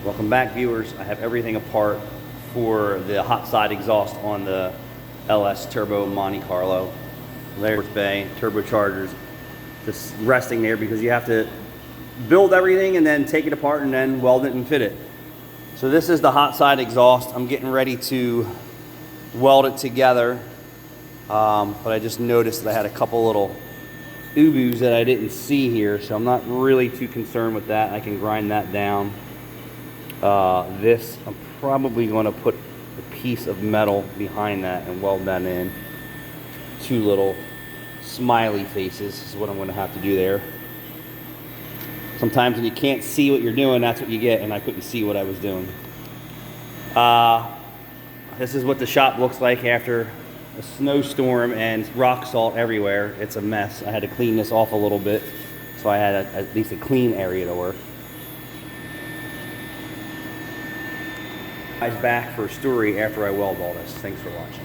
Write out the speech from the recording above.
Welcome back, viewers. I have everything apart for the hot side exhaust on the LS Turbo Monte Carlo. There's bay, turbochargers, just resting there because you have to build everything and then take it apart and then weld it and fit it. So this is the hot side exhaust. I'm getting ready to weld it together, but I just noticed that I had a couple little UBUs that I didn't see here, so I'm not really too concerned with that. I can grind that down. This, I'm probably going to put a piece of metal behind that and weld that in. Two little smiley faces is what I'm going to have to do there. Sometimes when you can't see what you're doing, that's what you get, and I couldn't see what I was doing. This is what the shop looks like after a snowstorm and rock salt everywhere. It's a mess. I had to clean this off a little bit, so I had at least a clean area to work. Guys, back for a story after I weld all this. Thanks for watching.